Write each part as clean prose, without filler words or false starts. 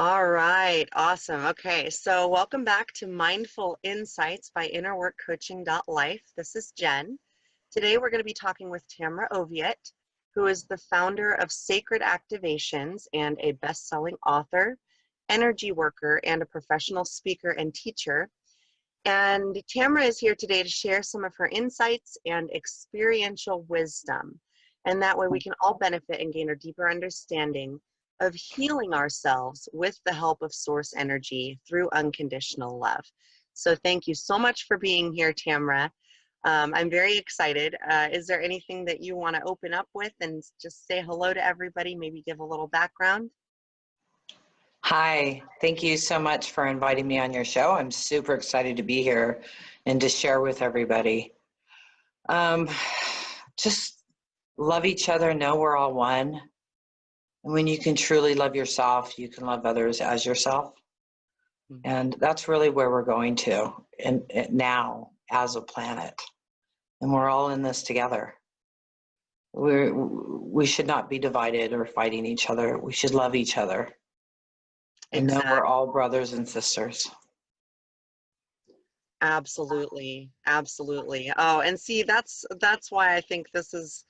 All right, awesome. Okay, so welcome back to Mindful Insights by InnerWorkCoaching.life. This is Jen. Today we're going to be talking with Tamra Oviatt, who is the founder of Sacred Activations and a best-selling author, energy worker, and a professional speaker and teacher. And Tamra is here today to share some of her insights and experiential wisdom. And that way we can all benefit and gain a deeper understanding of healing ourselves with the help of source energy through unconditional love. So thank you so much for being here, Tamra. I'm very excited. Is there anything that you want to open up with and just say hello to everybody, maybe give a little background? Hi, thank you so much for inviting me on your show. I'm super excited to be here and to share with everybody. Just love each other, know we're all one. And when you can truly love yourself, you can love others as yourself. And that's really where we're going to and now as a planet. And we're all in this together. We should not be divided or fighting each other. We should love each other. And know we're all brothers and sisters. Absolutely, absolutely. Oh, and see, that's why I think this is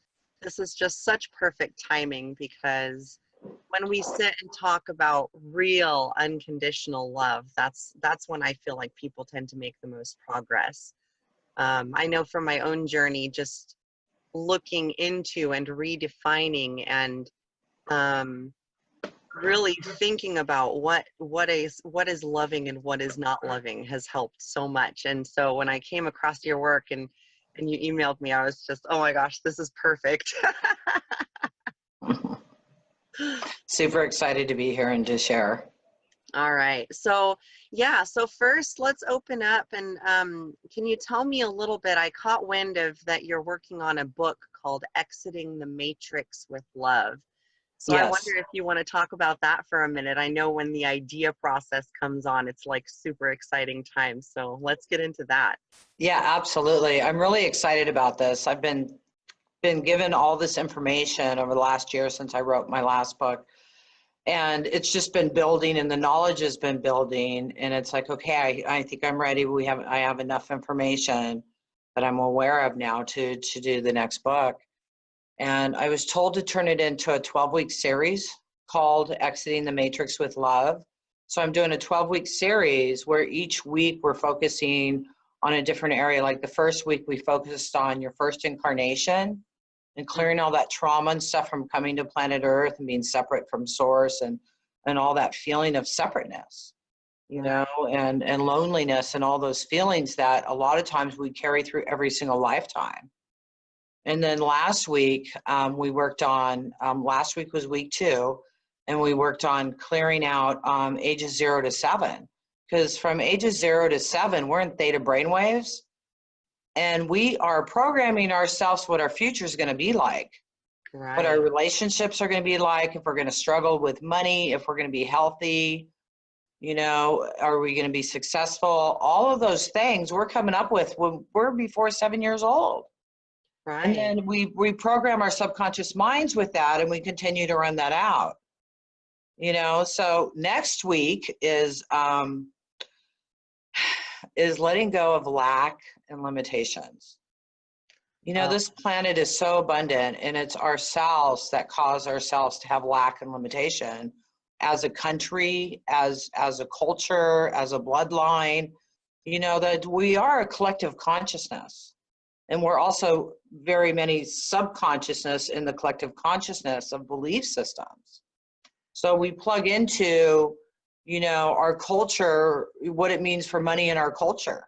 just such perfect timing, because when we sit and talk about real unconditional love, that's when I feel like people tend to make the most progress. I know from my own journey, just looking into and redefining and really thinking about what is loving and what is not loving has helped so much. And so when I came across your work and you emailed me, I was just, oh my gosh, this is perfect. Super excited to be here and to share. All right. So yeah, so first let's open up and can you tell me a little bit, I caught wind of that you're working on a book called Exiting the Matrix with Love. So yes. I wonder if you want to talk about that for a minute. I know when the idea process comes on, it's like super exciting time. So let's get into that. Yeah, absolutely. I'm really excited about this. I've been given all this information over the last year since I wrote my last book. And it's just been building and the knowledge has been building. And it's like, okay, I think I'm ready. I have enough information that I'm aware of now to do the next book. And I was told to turn it into a 12-week series called Exiting the Matrix with Love. So I'm doing a 12-week series where each week we're focusing on a different area. Like the first week we focused on your first incarnation and clearing all that trauma and stuff from coming to planet Earth and being separate from source and all that feeling of separateness, you know, and loneliness and all those feelings that a lot of times we carry through every single lifetime. And then last week, we worked on, last week was week 2, and we worked on clearing out ages 0 to 7. Because from ages 0 to 7, we're in theta brainwaves, and we are programming ourselves what our future is going to be like, what our relationships are going to be like, if we're going to struggle with money, if we're going to be healthy, you know, are we going to be successful? All of those things we're coming up with when we're before 7 years old. Right. And then we reprogram our subconscious minds with that, and we continue to run that out. You know, so next week is letting go of lack and limitations. You know, this planet is so abundant, and it's ourselves that cause ourselves to have lack and limitation as a country, as a culture, as a bloodline. You know, that we are a collective consciousness. And we're also very many subconsciousness in the collective consciousness of belief systems. So we plug into, you know, our culture, what it means for money in our culture.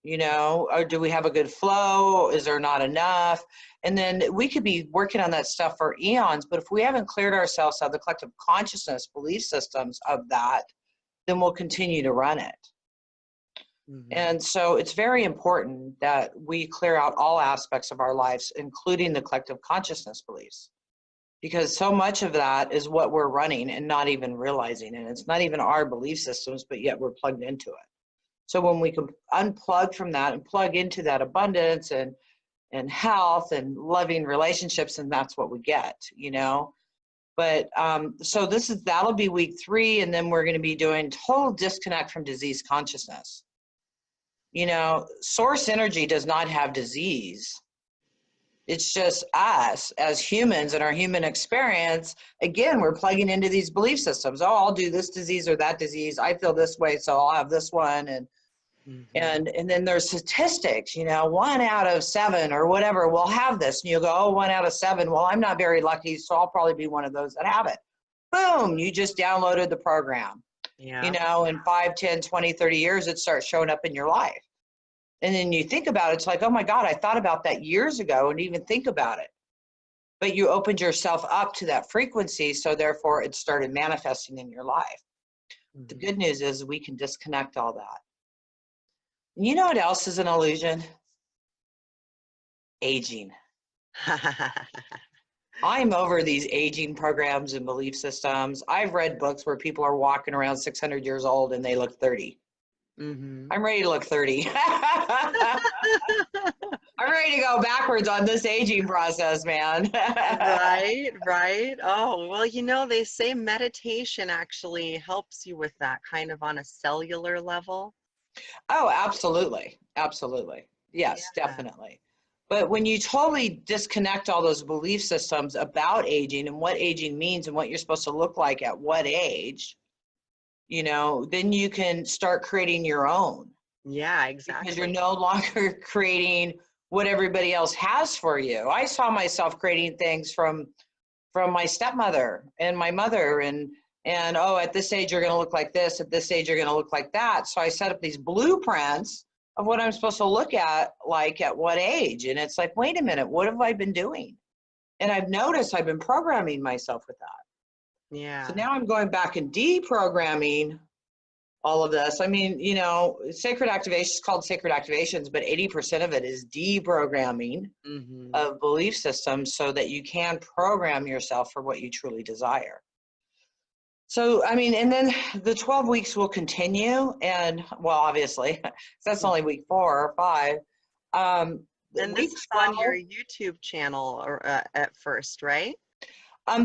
You know, or do we have a good flow? Is there not enough? And then we could be working on that stuff for eons, but if we haven't cleared ourselves of the collective consciousness belief systems of that, then we'll continue to run it. And so it's very important that we clear out all aspects of our lives, including the collective consciousness beliefs, because so much of that is what we're running and not even realizing. And it's not even our belief systems, but yet we're plugged into it. So when we can unplug from that and plug into that abundance and health and loving relationships, and that's what we get, you know. But so that'll be week 3, and then we're going to be doing total disconnect from disease consciousness. You know, source energy does not have disease. It's just us as humans and our human experience. Again, we're plugging into these belief systems. Oh, I'll do this disease or that disease. I feel this way, so I'll have this one. And then there's statistics, you know, 1 out of 7 or whatever will have this. And you'll go, oh, 1 out of 7. Well, I'm not very lucky, so I'll probably be one of those that have it. Boom, you just downloaded the program. Yeah. You know, in 5, 10, 20, 30 years, it starts showing up in your life. And then you think about it, it's like, oh my God, I thought about that years ago and even think about it. But you opened yourself up to that frequency, so therefore it started manifesting in your life. The good news is we can disconnect all that. You know what else is an illusion? Aging. I'm over these aging programs and belief systems. I've read books where people are walking around 600 years old and they look 30. I'm ready to look 30. I'm ready to go backwards on this aging process, man. Right. Oh, well, you know, they say meditation actually helps you with that kind of on a cellular level. Oh, absolutely. Absolutely. Yes, definitely. But when you totally disconnect all those belief systems about aging and what aging means and what you're supposed to look like at what age, you know, then you can start creating your own. Yeah, exactly. Because you're no longer creating what everybody else has for you. I saw myself creating things from my stepmother and my mother, and oh, at this age you're going to look like this, at this age you're going to look like that. So I set up these blueprints of what I'm supposed to look at, like at what age. And it's like, wait a minute, what have I been doing? And I've noticed I've been programming myself with that. Yeah. So now I'm going back and deprogramming all of this. I mean, you know, sacred activation is called sacred activations, but 80% of it is deprogramming of belief systems so that you can program yourself for what you truly desire. So, I mean, and then the 12 weeks will continue, and well, obviously, that's only week 4 or 5. And this is on your YouTube channel or at first, right?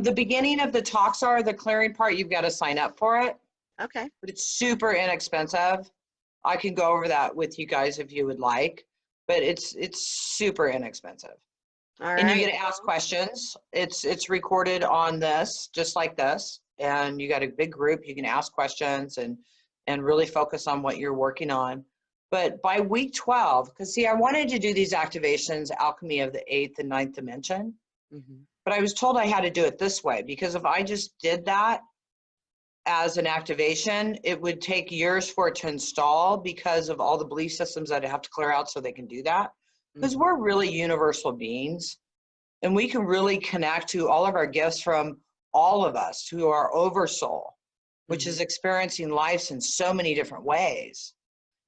The beginning of the talks are the clearing part. You've got to sign up for it. Okay. But it's super inexpensive. I can go over that with you guys if you would like, but it's super inexpensive. All right. And you get to ask questions. It's recorded on this, just like this, and you got a big group. You can ask questions and really focus on what you're working on. But by week 12, because see, I wanted to do these activations, alchemy of the 8th and 9th dimension, but I was told I had to do it this way, because if I just did that as an activation, it would take years for it to install because of all the belief systems that I have to clear out so they can do that. Because we're really universal beings, and we can really connect to all of our gifts from all of us, to our oversoul, which is experiencing life in so many different ways.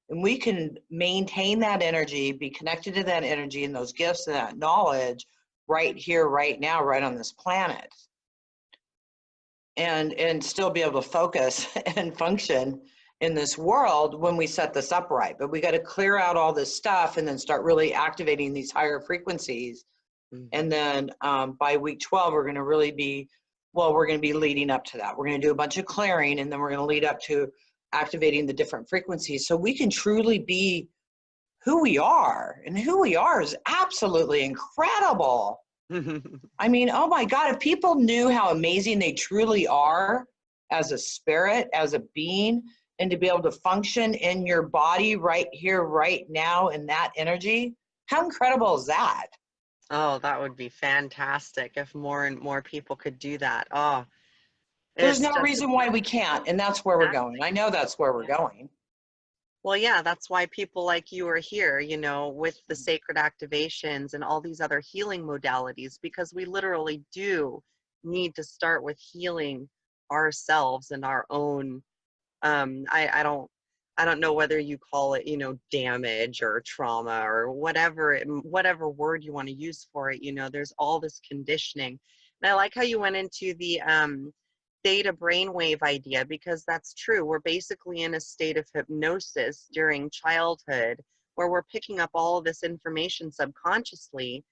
And we can maintain that energy, be connected to that energy and those gifts and that knowledge right here, right now, right on this planet. And still be able to focus and function in this world when we set this up right. But we got to clear out all this stuff and then start really activating these higher frequencies. And then by week 12, we're going to really be, well, we're going to be leading up to that. We're going to do a bunch of clearing, and then we're going to lead up to activating the different frequencies so we can truly be who we are. And who we are is absolutely incredible. I mean, oh my God, if people knew how amazing they truly are as a spirit, as a being, and to be able to function in your body right here, right now, in that energy, how incredible is that? Oh, that would be fantastic if more and more people could do that. Oh, there's no reason why we can't, and that's where we're going. I know that's where we're going. Well, yeah, that's why people like you are here, you know, with the sacred activations and all these other healing modalities, because we literally do need to start with healing ourselves and our own. I don't know whether you call it, you know, damage or trauma or whatever word you want to use for it. You know, there's all this conditioning, and I like how you went into the theta brainwave idea, because that's true. We're basically in a state of hypnosis during childhood where we're picking up all of this information subconsciously,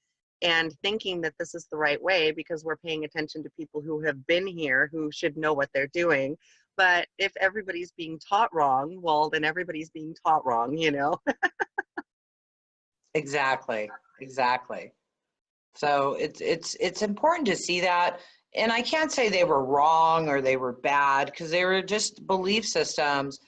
and thinking that this is the right way because we're paying attention to people who have been here who should know what they're doing. But if everybody's being taught wrong, well, then everybody's being taught wrong, you know? Exactly. Exactly. So it's important to see that. And I can't say they were wrong or they were bad, because they were just belief systems.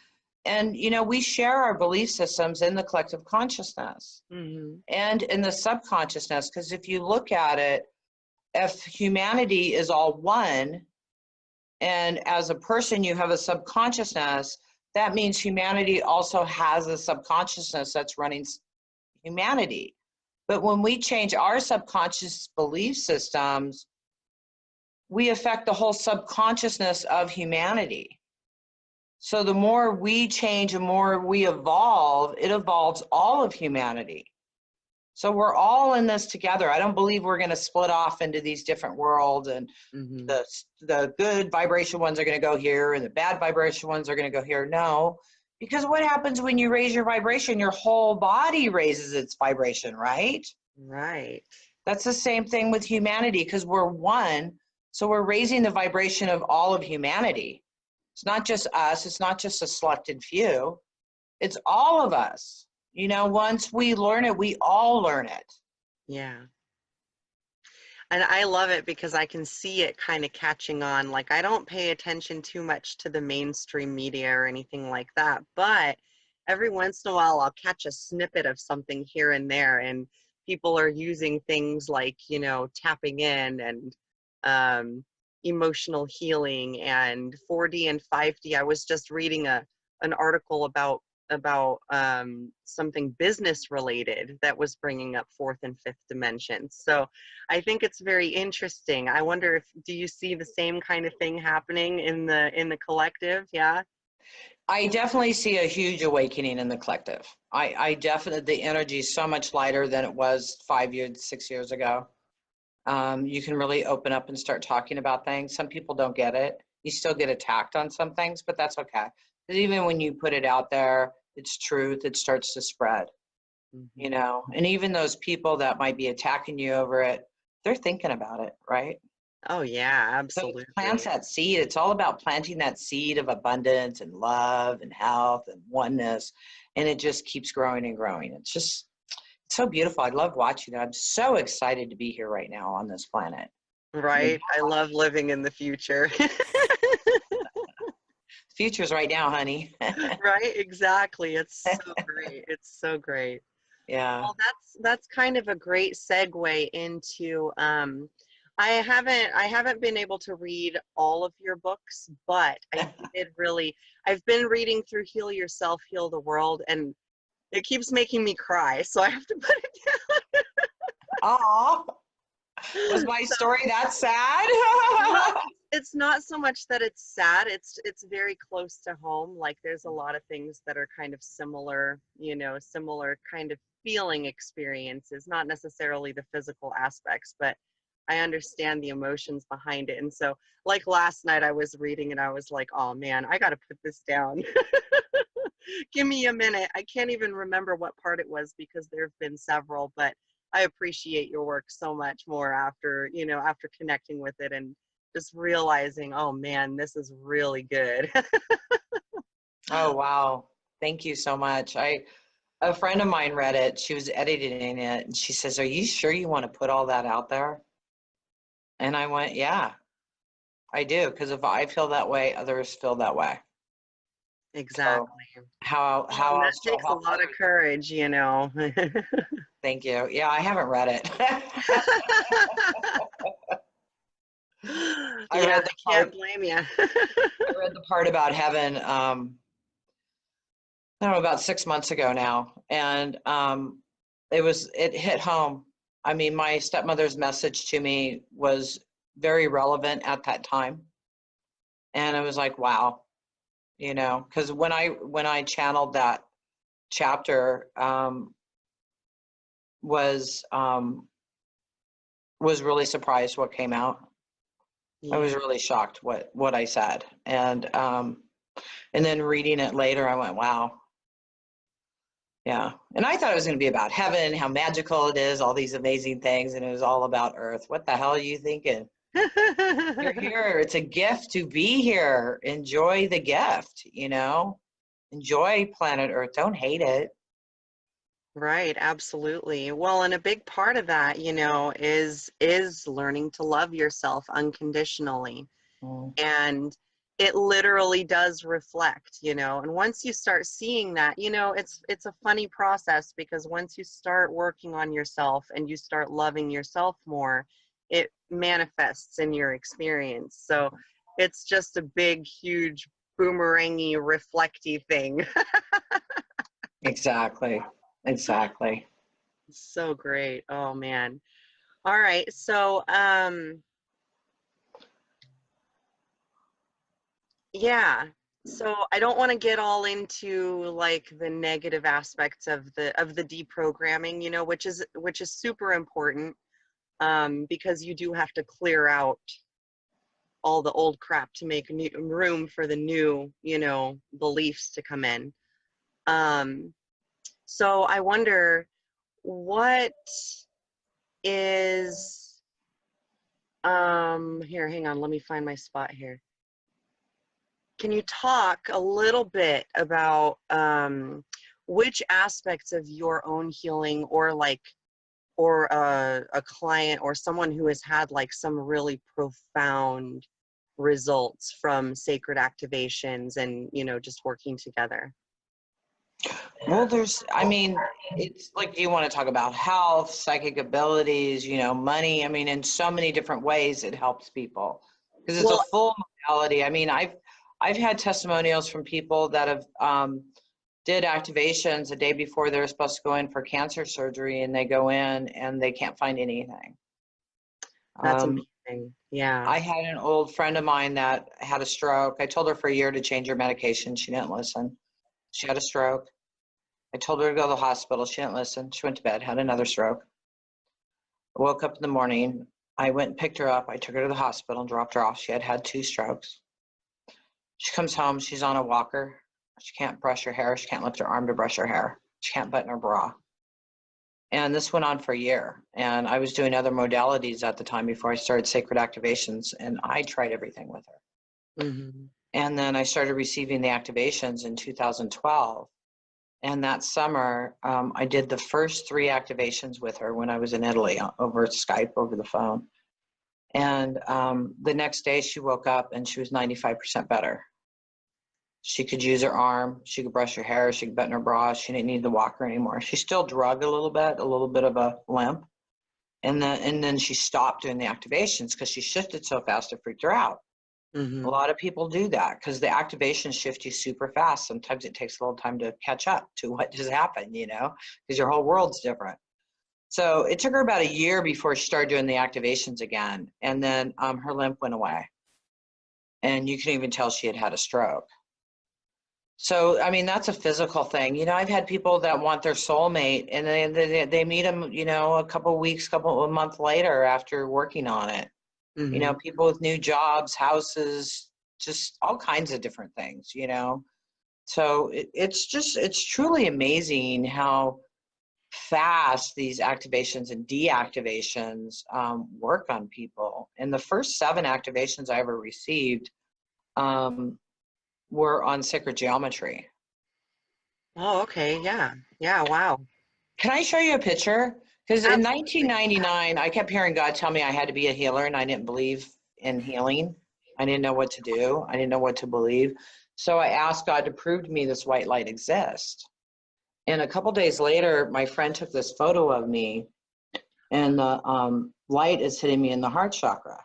And, you know, we share our belief systems in the collective consciousness Hmm. and in the subconsciousness. Because if you look at it, if humanity is all one, and as a person you have a subconsciousness, that means humanity also has a subconsciousness that's running humanity. But when we change our subconscious belief systems, we affect the whole subconsciousness of humanity. So the more we change, the more we evolve, it evolves all of humanity. So we're all in this together. I don't believe we're going to split off into these different worlds, and Hmm. the good vibration ones are going to go here and the bad vibration ones are going to go here. No, because what happens when you raise your vibration? Your whole body raises its vibration, right? Right. That's the same thing with humanity, because we're one. So we're raising the vibration of all of humanity. It's not just us. It's not just a selected few. It's all of us. You know, once we learn it, we all learn it. Yeah. And I love it because I can see it kind of catching on. Like, I don't pay attention too much to the mainstream media or anything like that, but every once in a while I'll catch a snippet of something here and there, and people are using things like, you know, tapping in and um, emotional healing and 4D and 5D. I was just reading an article about something business related that was bringing up fourth and fifth dimensions. So I think it's very interesting. I wonder if do you see the same kind of thing happening in the collective? Yeah. I definitely see a huge awakening in the collective. I definitely, the energy is so much lighter than it was 5 years, 6 years ago. You can really open up and start talking about things. Some people don't get it. You still get attacked on some things, but that's okay. Because even when you put it out there, it's truth, it starts to spread, you Hmm. know? And even those people that might be attacking you over it, they're thinking about it, right? Oh yeah, So it plants absolutely. that seed. It's all about planting that seed of abundance and love and health and oneness. And it just keeps growing and growing. It's just it's so beautiful. I love watching it. I'm so excited to be here right now on this planet. I mean, Right. I love living in the future. future's right now, honey. Right, exactly. It's so great. It's so great. Yeah. Well, that's kind of a great segue into I haven't been able to read all of your books, but I did really I've been reading through Heal Yourself, Heal the World, and it keeps making me cry, so I have to put it Aw, was down. my So story that sad? no, it's not so much that it's sad. It's very close to home. Like there's a lot of things that are kind of similar, you know, similar kind of feeling experiences, not necessarily the physical aspects, but I understand the emotions behind it. And so like last night I was reading and I was like, oh man, I got to put this down. Give me a minute. I can't even remember what part it was because there have been several, but I appreciate your work so much more after, you know, after connecting with it and just realizing, oh man, this is really good. Oh, wow. Thank you so much. A friend of mine read it. She was editing it, and she says, "Are you sure you want to put all that out there?" And I went, "Yeah, I do, because if I feel that way, others feel that way. So Exactly. Well, how and that else do I takes a help lot of others?" courage, you know. Thank you. Yeah, I haven't read it. I Yeah, read I the can't part. blame you. I read the part about heaven. I don't know, about 6 months ago now, and it hit home. I mean, my stepmother's message to me was very relevant at that time, and I was like, wow, you know, because when I channeled that chapter, was um, was really surprised what came out. I was Yeah. really shocked what I said, and then reading it later, I went, wow. Yeah. And I thought it was going to be about heaven, how magical it is, all these amazing things. And it was all about earth. What the hell are you thinking? You're here. It's a gift to be here. Enjoy the gift, you know, enjoy planet Earth. Don't hate it. Right, absolutely. Well, and a big part of that, is learning to love yourself unconditionally. Mm. And it literally does reflect, and once you start seeing that, it's a funny process, because once you start working on yourself and you start loving yourself more, it manifests in your experience. So it's just a big, huge, boomerangy, reflecty thing. Exactly. Exactly. So great. Oh man. All right. So yeah. So I don't want to get all into like the negative aspects of the deprogramming, which is super important, because you do have to clear out all the old crap to make room for the new, beliefs to come in. Um, so I wonder, what is here, hang on, let me find my spot here. Can you talk a little bit about which aspects of your own healing, or a client or someone who has had like some really profound results from sacred activations and, just working together? Well, it's like you want to talk about health, psychic abilities, money. I mean, in so many different ways it helps people because it's a Well, full modality. I mean, I've had testimonials from people that have did activations the day before they're supposed to go in for cancer surgery, and they go in and they can't find anything. that's Um, amazing. Yeah. I had an old friend of mine that had a stroke. I told her for a year to change her medication. She didn't listen. She had a stroke. I told her to go to the hospital. She didn't listen. She went to bed, had another stroke. I woke up in the morning. I went and picked her up. I took her to the hospital and dropped her off. She had had 2 strokes. She comes home. She's on a walker. She can't brush her hair. She can't lift her arm to brush her hair. She can't button her bra. And this went on for a year. And I was doing other modalities at the time before I started sacred activations. And I tried everything with her. Mm-hmm. And then I started receiving the activations in 2012. And that summer, I did the first 3 activations with her when I was in Italy over Skype, over the phone. And the next day she woke up and she was 95% better. She could use her arm. She could brush her hair. She could button her bra. She didn't need the walker anymore. She still drug a little bit of a limp. And then she stopped doing the activations because she shifted so fast it freaked her out. Mm-hmm. A lot of people do that because the activations shift you super fast. Sometimes it takes a little time to catch up to what just happened, because your whole world's different. So it took her about a year before she started doing the activations again. And then her limp went away. And you can even tell she had had a stroke. So, I mean, that's a physical thing. I've had people that want their soulmate and they meet them, a couple of weeks, couple of months later after working on it. Mm-hmm. People with new jobs, houses, just all kinds of different things, So it's truly amazing how fast these activations and deactivations work on people. And the first 7 activations I ever received were on sacred geometry. Oh, okay. Yeah. Yeah. Wow. Can I show you a picture? Because in Absolutely. 1999, I kept hearing God tell me I had to be a healer, and I didn't believe in healing. I didn't know what to do. I didn't know what to believe. So I asked God to prove to me this white light exists. And a couple days later, my friend took this photo of me, and the light is hitting me in the heart chakra.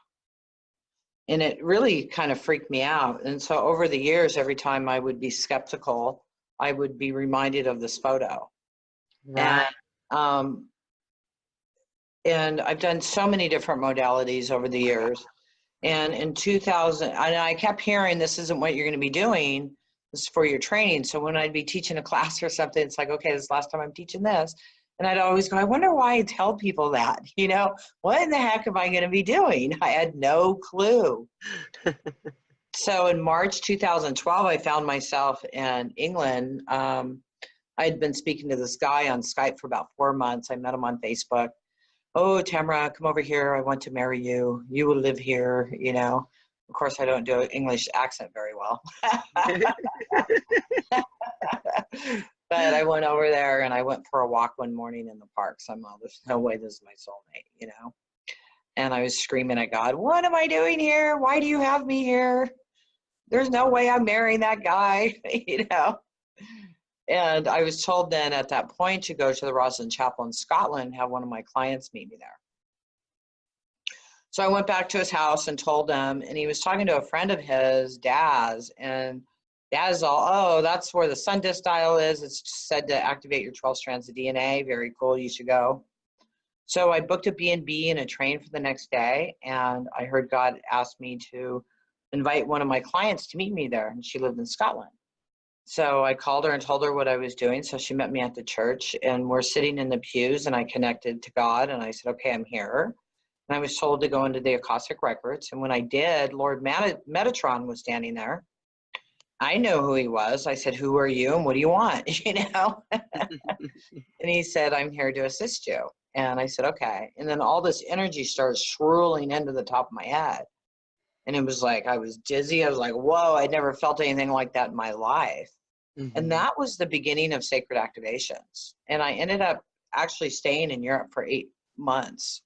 And it really kind of freaked me out. And so over the years, every time I would be skeptical, I would be reminded of this photo. Right. And um, and I've done so many different modalities over the years. And in 2000, and I kept hearing, this isn't what you're going to be doing. This is for your training. So when I'd be teaching a class or something, it's like, okay, this is the last time I'm teaching this. And I'd always go, I wonder why I tell people that, what in the heck am I going to be doing? I had no clue. So in March 2012, I found myself in England. I had been speaking to this guy on Skype for about 4 months. I met him on Facebook. Oh, Tamra, come over here. I want to marry you. You will live here, you know. Of course, I don't do an English accent very well. But I went over there and I went for a walk one morning in the park. So I'm like, there's no way this is my soulmate, you know. And I was screaming at God, what am I doing here? Why do you have me here? There's no way I'm marrying that guy, you know. And I was told then at that point to go to the Rosalind Chapel in Scotland and have one of my clients meet me there. So I went back to his house and told him, and he was talking to a friend of his, Daz, and Daz all, oh, that's where the sun disk dial is. It's said to activate your 12 strands of DNA. Very cool, you should go. So I booked a B&B and a train for the next day, and I heard God ask me to invite one of my clients to meet me there, and she lived in Scotland. So I called her and told her what I was doing. So she met me at the church, and we're sitting in the pews, and I connected to God, and I said, okay, I'm here. And I was told to go into the Akashic Records. And when I did, Lord Metatron was standing there. I know who he was. I said, who are you and what do you want? You know? And he said, I'm here to assist you. And I said, okay. And then all this energy started swirling into the top of my head. And it was like, I was dizzy. I was like, whoa, I'd never felt anything like that in my life. And that was the beginning of sacred activations. And I ended up actually staying in Europe for 8 months.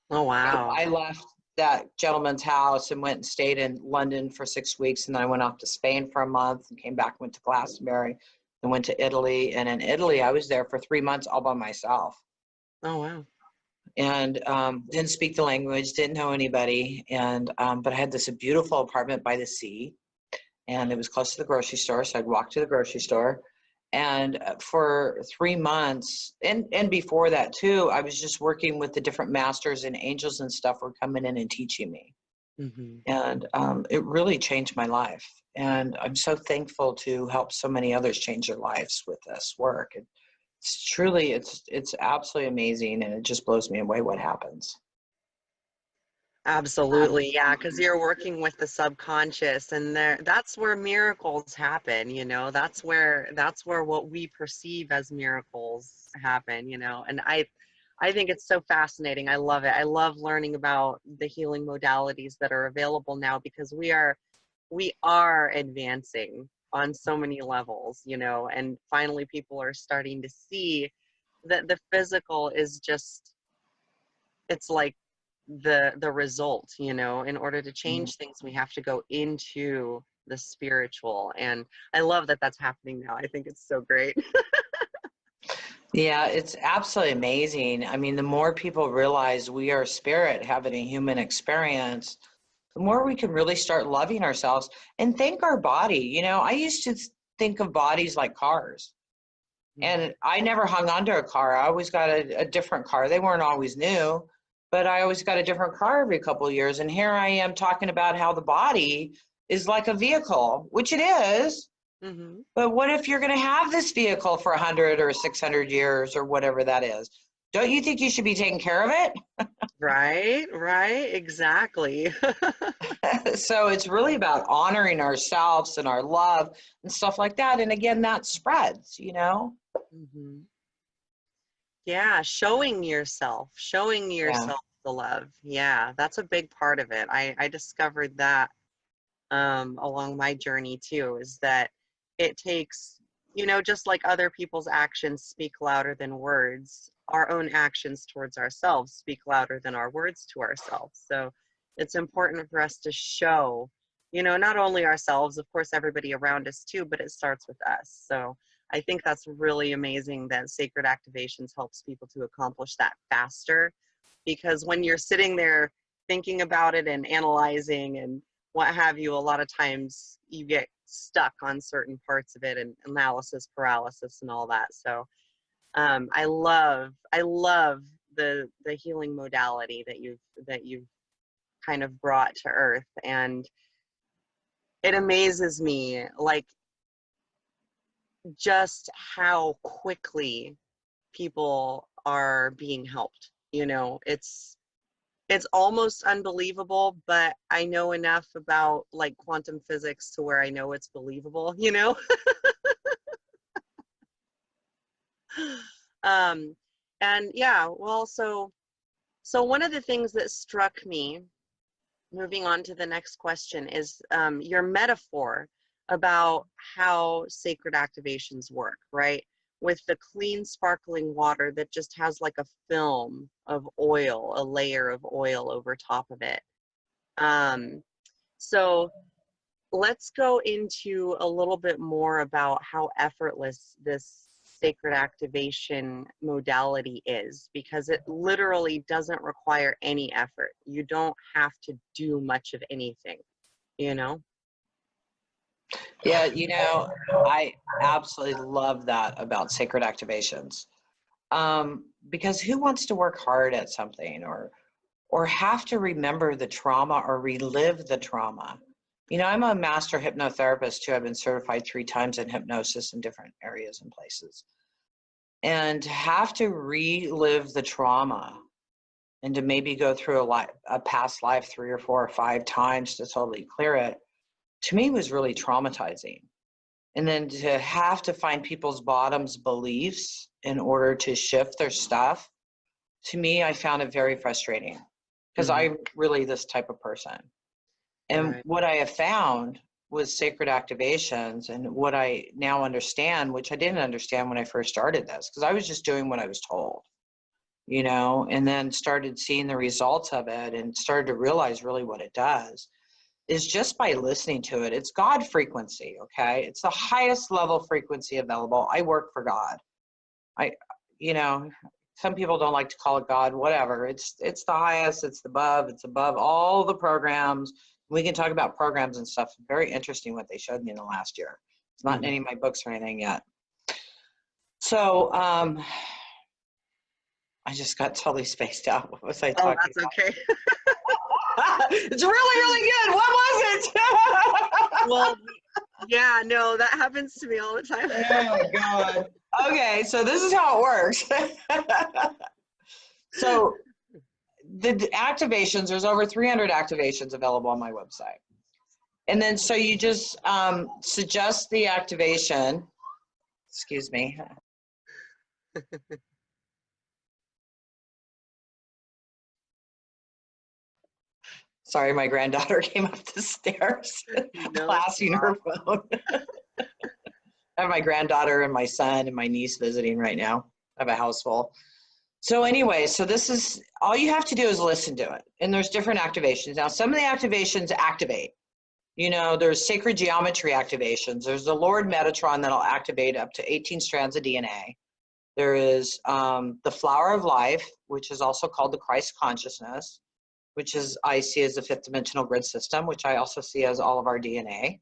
Oh, wow. I left that gentleman's house and went and stayed in London for 6 weeks. And then I went off to Spain for a month and came back, went to Glastonbury and went to Italy. And in Italy, I was there for 3 months all by myself. Oh, wow. And didn't speak the language, didn't know anybody. And but I had this beautiful apartment by the sea. And it was close to the grocery store. So I'd walk to the grocery store. And for 3 months, and before that too, I was just working with the different masters and angels and stuff were coming in and teaching me. And it really changed my life. And I'm so thankful to help so many others change their lives with this work. It's truly, it's absolutely amazing. And it just blows me away what happens. Absolutely, yeah, because you're working with the subconscious, and that's where miracles happen, you know. That's where what we perceive as miracles happen, you know. And I think it's so fascinating. I love it. I love learning about the healing modalities that are available now, because we are advancing on so many levels, you know, and finally people are starting to see that the physical is just, it's like the result, you know. In order to change things, we have to go into the spiritual, and I love that that's happening now. I think it's so great. Yeah, it's absolutely amazing. I mean, the more people realize we are spirit having a human experience, the more we can really start loving ourselves and thank our body. You know, I used to think of bodies like cars, and I never hung onto a car. I always got a different car. They weren't always new, but I always got a different car every couple of years. And here I am talking about how the body is like a vehicle, which it is. But what if you're going to have this vehicle for 100 or 600 years or whatever that is? Don't you think you should be taking care of it? Right, exactly. So it's really about honoring ourselves and our love and stuff like that. And again, that spreads, you know? Yeah, showing yourself the love. Yeah, that's a big part of it. I discovered that along my journey too, is that it takes, you know, just like other people's actions speak louder than words, our own actions towards ourselves speak louder than our words to ourselves. So it's important for us to show, you know, not only ourselves, of course, everybody around us too, but it starts with us. So I think that's really amazing that Sacred Activations helps people to accomplish that faster, because when you're sitting there thinking about it and analyzing and what have you, a lot of times you get stuck on certain parts of it and analysis paralysis and all that. So I love the healing modality that you've kind of brought to earth, and it amazes me, like, just how quickly people are being helped. You know, it's almost unbelievable, but I know enough about like quantum physics to where I know it's believable, you know? um, and yeah, well, so one of the things that struck me, moving on to the next question, is your metaphor about how sacred activations work, right? With the clean, sparkling water that just has like a film of oil, a layer of oil over top of it. So let's go into a little bit more about how effortless this sacred activation modality is, because it literally doesn't require any effort. You don't have to do much of anything, you know? Yeah, I absolutely love that about sacred activations. Because who wants to work hard at something or have to remember the trauma or relive the trauma? I'm a master hypnotherapist too. I've been certified 3 times in hypnosis in different areas and places. And to have to relive the trauma and to maybe go through a past life 3 or 4 or 5 times to totally clear it, to me was really traumatizing. And then to have to find people's bottoms beliefs in order to shift their stuff, to me, I found it very frustrating because I'm really this type of person. And Right. what I have found was sacred activations, and what I now understand, which I didn't understand when I first started this, because I was just doing what I was told, and then started seeing the results of it and started to realize really what it does is just by listening to it. It's God frequency, okay? It's the highest level frequency available. I work for God. You know, some people don't like to call it God, whatever. It's the highest, it's above all the programs. We can talk about programs and stuff. Very interesting what they showed me in the last year. It's not in any of my books or anything yet. So I just got totally spaced out. What was I Oh, talking that's okay. about? It's really, really good. What was it? Well, yeah, no, that happens to me all the time. Oh my God. Okay, so this is how it works. So the activations, there's over 300 activations available on my website. And then so you just suggest the activation. Excuse me. Sorry, my granddaughter came up the stairs, No, it's classing her phone. I have my granddaughter and my son and my niece visiting right now. I have a house full. So anyway, so this is, all you have to do is listen to it. And there's different activations. Now, some of the activations activate. There's sacred geometry activations. There's the Lord Metatron that'll activate up to 18 strands of DNA. There is the flower of life, which is also called the Christ consciousness, which is I see as the 5th dimensional grid system, which I also see as all of our DNA.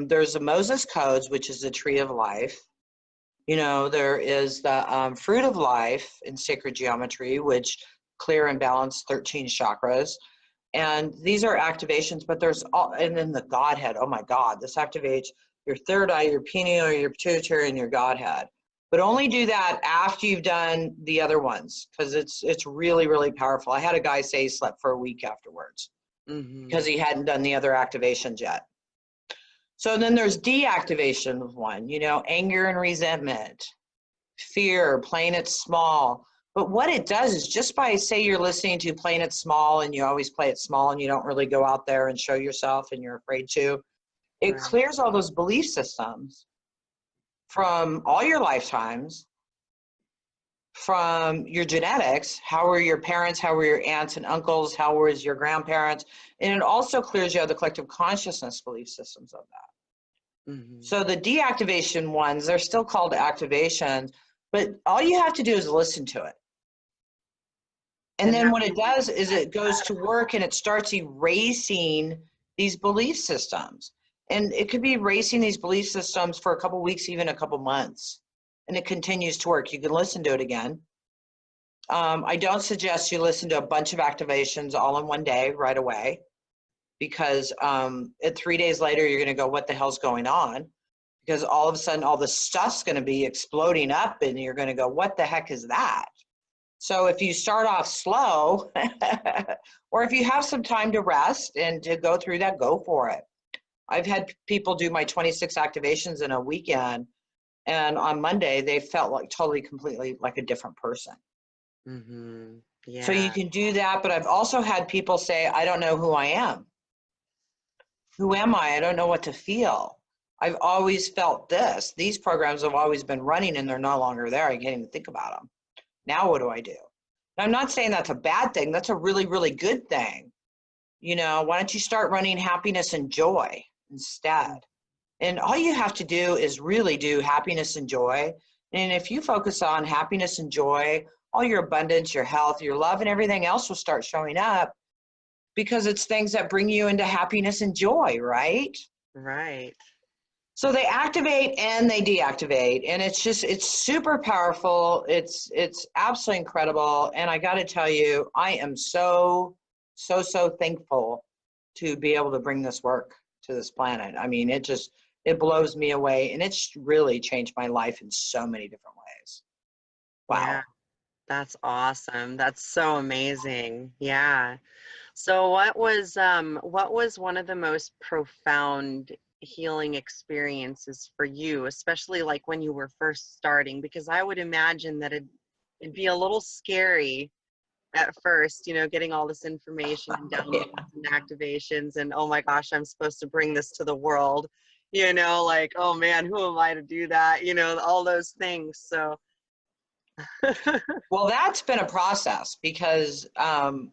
There's the Moses codes, which is the tree of life. There is the fruit of life in sacred geometry, which clear and balance 13 chakras. And these are activations, but there's all, and then the Godhead. Oh my God, this activates your third eye, your pineal, your pituitary, and your Godhead. But only do that after you've done the other ones, because it's really, really powerful. I had a guy say he slept for a week afterwards because he hadn't done the other activations yet. So then there's deactivation of one, anger and resentment, fear, playing it small. But what it does is just by, say you're listening to playing it small and you always play it small and you don't really go out there and show yourself and you're afraid to, it clears all those belief systems from all your lifetimes, from your genetics. How were your parents? How were your aunts and uncles? How was your grandparents? And it also clears you of the collective consciousness belief systems of that. So the deactivation ones, they're still called activations, but all you have to do is listen to it. And then what it does is it goes to work and it starts erasing these belief systems. And it could be erasing these belief systems for a couple weeks, even a couple months. And it continues to work. You can listen to it again. I don't suggest you listen to a bunch of activations all in one day right away, because 3 days later, you're going to go, what the hell's going on? Because all of a sudden, all the stuff's going to be exploding up and you're going to go, what the heck is that? So if you start off slow, or if you have some time to rest and to go through that, go for it. I've had people do my 26 activations in a weekend, And on Monday, they felt like totally, completely like a different person. Mm-hmm. So you Yeah. can do that. But I've also had people say, I don't know who I am. Who am I? I don't know what to feel. I've always felt this. These programs have always been running and they're no longer there. I can't even think about them. Now what do I do? And I'm not saying that's a bad thing. That's a really, really good thing. You know, why don't you start running happiness and joy instead? And all you have to do is really do happiness and joy. And if you focus on happiness and joy, all your abundance, your health, your love, and everything else will start showing up, because it's things that bring you into happiness and joy, right? Right. So they activate and they deactivate, and it's super powerful. It's absolutely incredible. And I got to tell you, I am so thankful to be able to bring this work to this planet. I mean, it blows me away, and it's really changed my life in so many different ways. Yeah. Wow. That's awesome. That's so amazing. Yeah. So what was one of the most profound healing experiences for you, especially like when you were first starting? Because I would imagine that it'd be a little scary at first, getting all this information and Yeah. downloads and activations and oh my gosh, I'm supposed to bring this to the world, like, oh man, who am I to do that? All those things. So Well, that's been a process because, and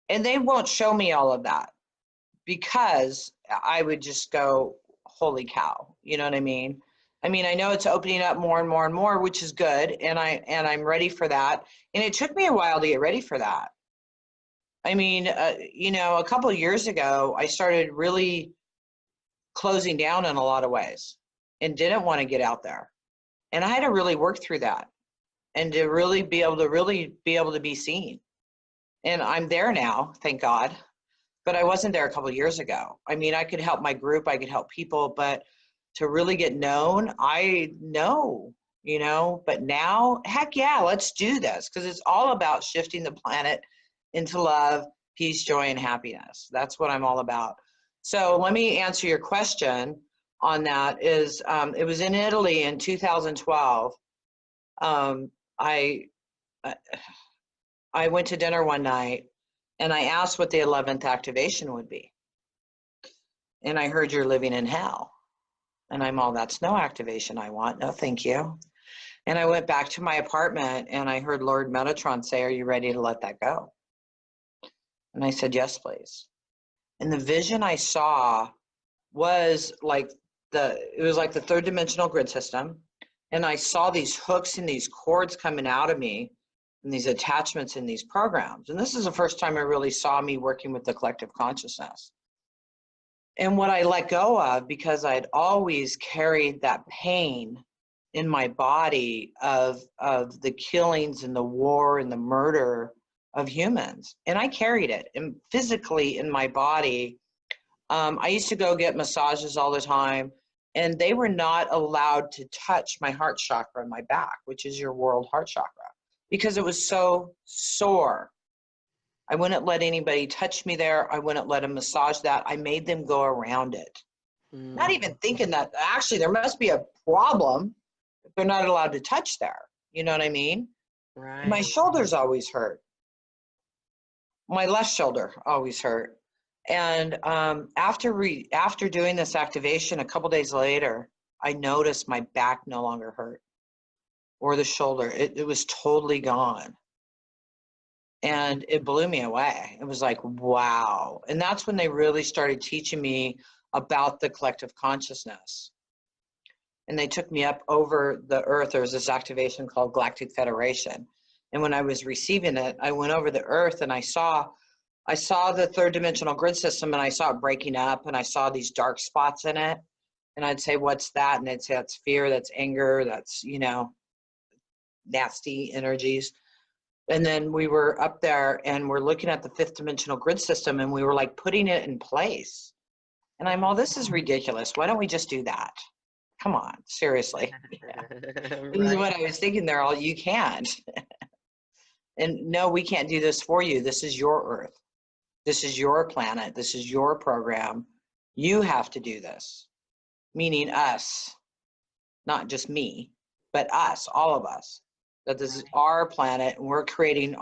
they won't show me all of that, because I would just go, holy cow, you know what I mean? I mean, I know it's opening up more and more and more, which is good, and I'm ready for that. And it took me a while to get ready for that. I mean, a couple of years ago, I started really closing down in a lot of ways and didn't want to get out there. And I had to really work through that and to really be able to be seen. And I'm there now, thank God. But I wasn't there a couple of years ago. I mean, I could help my group, I could help people, but to really get known, I know, but now, heck yeah, let's do this, because it's all about shifting the planet into love, peace, joy, and happiness. That's what I'm all about. So let me answer your question on that. It was in Italy in 2012. Um, I I went to dinner one night and I asked what the 11th activation would be. And I heard you're living in hell. And I'm all, that's no activation I want. No, thank you. And I went back to my apartment and I heard Lord Metatron say, are you ready to let that go? And I said, yes, please. And the vision I saw was like it was like the third dimensional grid system. And I saw these hooks and these cords coming out of me and these attachments in these programs. And this is the first time I really saw me working with the collective consciousness. And what I let go of, because I'd always carried that pain in my body of the killings and the war and the murder of humans. And I carried it and physically in my body. I used to go get massages all the time, and they were not allowed to touch my heart chakra in my back, which is your world heart chakra, because it was so sore. I wouldn't let anybody touch me there. I wouldn't let them massage that. I made them go around it. Not even thinking that actually there must be a problem if they're not allowed to touch there. You know what I mean? And my right. shoulders always hurt. My left shoulder always hurt. And after doing this activation, a couple days later, I noticed my back no longer hurt, or the shoulder. It was totally gone. And it blew me away. It was like, wow. And that's when they really started teaching me about the collective consciousness. And they took me up over the earth. There was this activation called Galactic Federation. And when I was receiving it, I went over the earth and I saw the third dimensional grid system, and I saw it breaking up, and I saw these dark spots in it. And I'd say, what's that? And they'd say, that's fear, that's anger, that's, nasty energies. And then we were up there and we're looking at the fifth dimensional grid system, and we were like putting it in place. And I'm all, this is ridiculous. Why don't we just do that? Come on, seriously. Yeah. This is Right. what I was thinking there, all you can't. And no, we can't do this for you. This is your earth. This is your planet. This is your program. You have to do this, meaning us. not just me, but us, all of us, that this is our planet and we're creating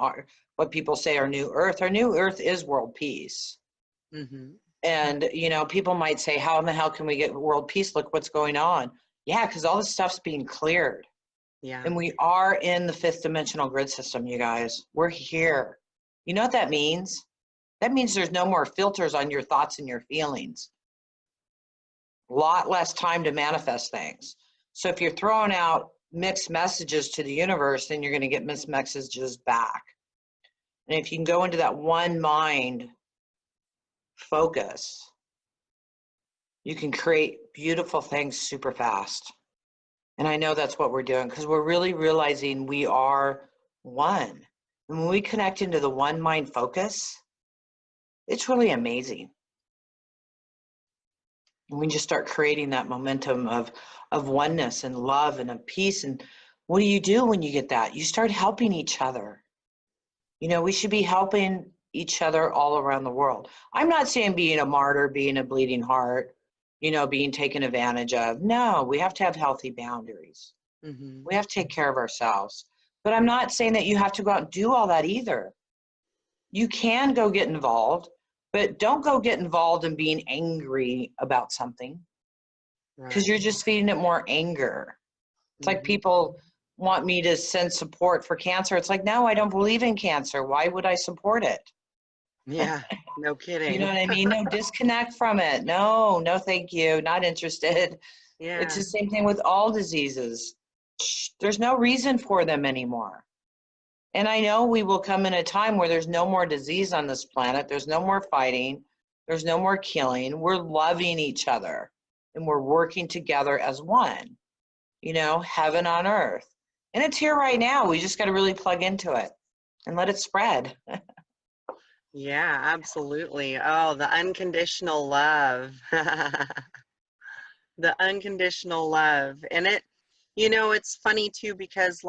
what people say our new earth. Our new earth is world peace. Mm-hmm. And, people might say, how in the hell can we get world peace? Look what's going on. Yeah, because all this stuff's being cleared. Yeah. And we are in the 5th dimensional grid system, you guys. We're here. You know what that means? That means there's no more filters on your thoughts and your feelings. A lot less time to manifest things. So if you're throwing out mixed messages to the universe, then you're going to get mixed messages back. And if you can go into that one mind focus, you can create beautiful things super fast. And I know that's what we're doing because we're really realizing we are one. And when we connect into the one mind focus, it's really amazing. And we just start creating that momentum of oneness and love and of peace. And what do you do when you get that? You start helping each other. We should be helping each other all around the world. I'm not saying being a martyr, being a bleeding heart, being taken advantage of. No, we have to have healthy boundaries. Mm-hmm. We have to take care of ourselves. But I'm not saying that you have to go out and do all that either. You can go get involved, but don't go get involved in being angry about something because you're just feeding it more anger. It's like people want me to send support for cancer. It's like, no, I don't believe in cancer. Why would I support it? Yeah, no kidding. You know what I mean? No, disconnect from it. No, thank you. Not interested. Yeah. It's the same thing with all diseases. There's no reason for them anymore. And I know we will come in a time where there's no more disease on this planet. There's no more fighting. There's no more killing. We're loving each other and we're working together as one, heaven on earth. And it's here right now. We just got to really plug into it and let it spread. Yeah, absolutely. Oh, the unconditional love. The unconditional love. And it's funny too, because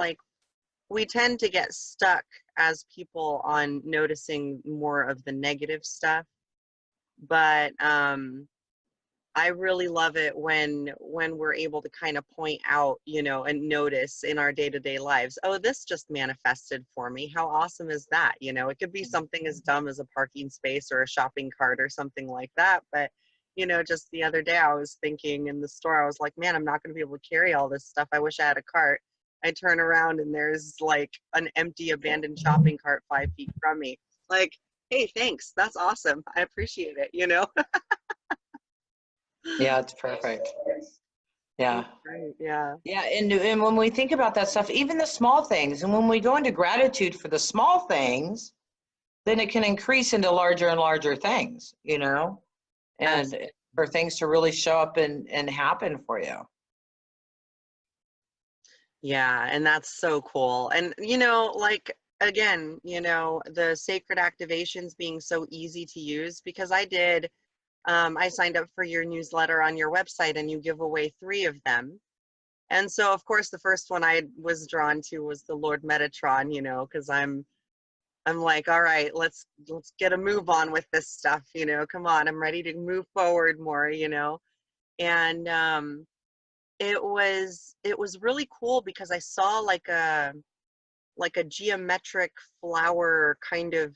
we tend to get stuck as people on noticing more of the negative stuff. But I really love it when we're able to kind of point out, and notice in our day-to-day lives, oh, this just manifested for me. How awesome is that? It could be something as dumb as a parking space or a shopping cart or something like that. But, just the other day I was thinking in the store, I was like, man, I'm not going to be able to carry all this stuff. I wish I had a cart. I turn around and there's like an empty abandoned shopping cart 5 feet from me. Like, hey, thanks. That's awesome. I appreciate it, Yeah, it's perfect. Yeah. Right, yeah. Yeah, and when we think about that stuff, even the small things, and when we go into gratitude for the small things, then it can increase into larger and larger things, and for things to really show up and happen for you. Yeah, and that's so cool. And again, the sacred activations being so easy to use, because I signed up for your newsletter on your website and you give away 3 of them. And so of course the first one I was drawn to was the Lord Metatron, because I'm like, all right, let's get a move on with this stuff, come on, I'm ready to move forward more, and it was really cool because I saw like a geometric flower kind of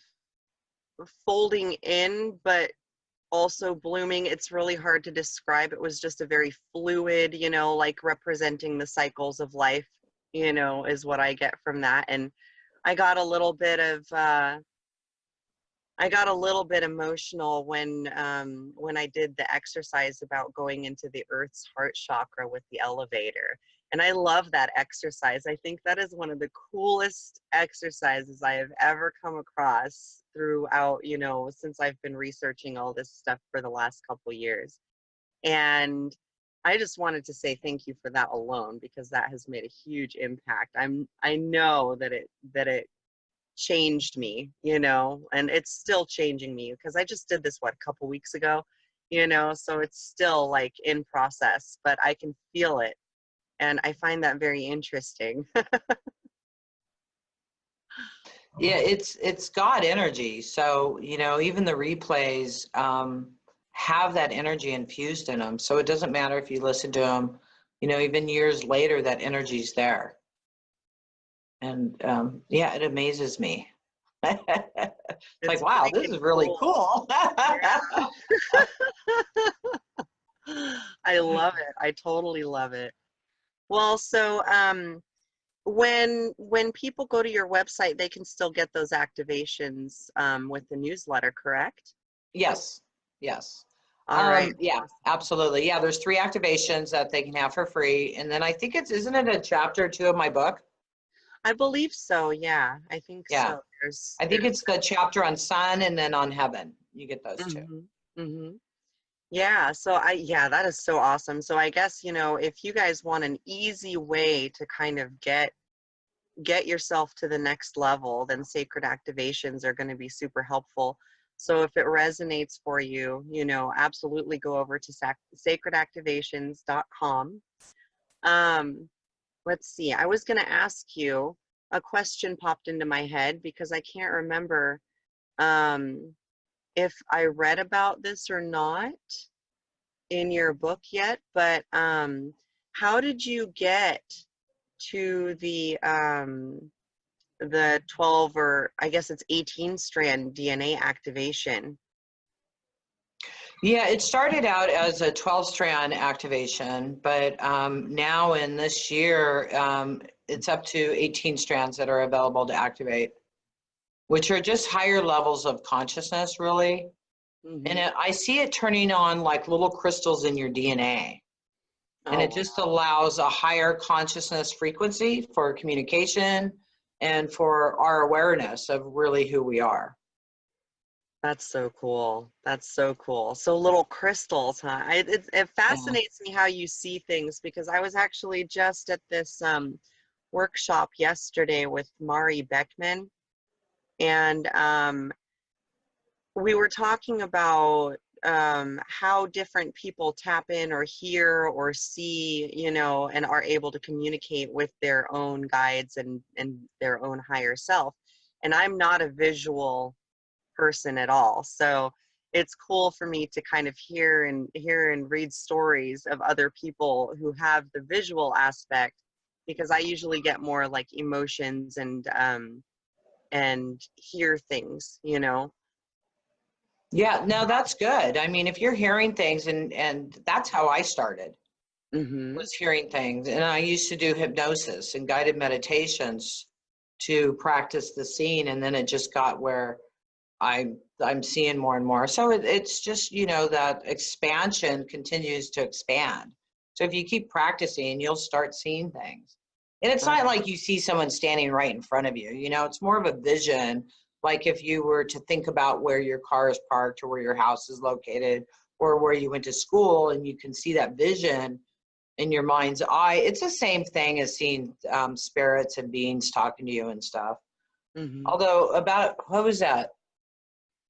folding in, but also blooming. It's really hard to describe. It was just a very fluid, like representing the cycles of life, is what I get from that. And I got a little bit emotional when I did the exercise about going into the Earth's heart chakra with the elevator. And I love that exercise. I think that is one of the coolest exercises I have ever come across throughout, since I've been researching all this stuff for the last couple years. And I just wanted to say thank you for that alone, because that has made a huge impact. I know that it changed me, and it's still changing me, because I just did this, a couple weeks ago, so it's still like in process, but I can feel it. And I find that very interesting. Yeah, it's God energy. So, even the replays have that energy infused in them. So it doesn't matter if you listen to them you know, even years later, that energy's there. And yeah, it amazes me. It's like, It's wow, this freaking is really cool. cool. Yeah. I love it. I totally love it. Well, so when people go to your website, they can still get those activations with the newsletter, correct? Yes, yes. All right. Yeah, Awesome. absolutely. Yeah, there's 3 activations that they can have for free. And then I think isn't it a chapter 2 of my book? I believe so. Yeah, I think Yeah. so. I think it's the chapter on sun and then on heaven. You get those 2. Mm-hmm. Mm-hmm. Yeah, so yeah, that is so awesome. So I guess, if you guys want an easy way to kind of get yourself to the next level, then sacred activations are going to be super helpful. So if it resonates for you, absolutely go over to sacredactivations.com. Let's see. I was going to ask you, a question popped into my head because I can't remember um, if I read about this or not in your book yet, but how did you get to the 12, or I guess it's 18 strand DNA activation? Yeah, it started out as a 12-strand activation, but now in this year, it's up to 18 strands that are available to activate, which are just higher levels of consciousness, really. And Mm-hmm. I see it turning on like little crystals in your DNA. And Oh, it just allows a higher consciousness frequency for communication and for our awareness of really who we are. that's so cool. That's so cool. So little crystals, huh? It Yeah. fascinates me how you see things, because I was actually just at this workshop yesterday with Mari Beckman, and we were talking about how different people tap in or hear or see, and are able to communicate with their own guides and their own higher self. And I'm not a visual person at all. So it's cool for me to kind of hear and read stories of other people who have the visual aspect, because I usually get more like emotions and hear things. Yeah, no, that's good. I mean, if you're hearing things, and that's how I started, Mhm. was hearing things. And I used to do hypnosis and guided meditations to practice the scene, and then it just got where I'm seeing more and more. So it's just, you know, that expansion continues to expand. So if you keep practicing, you'll start seeing things. And it's not like you see someone standing right in front of you, you know, it's more of a vision. Like if you were to think about where your car is parked or where your house is located or where you went to school, and you can see that vision in your mind's eye. It's the same thing as seeing spirits and beings talking to you and stuff. Mhm. Although about, what was that?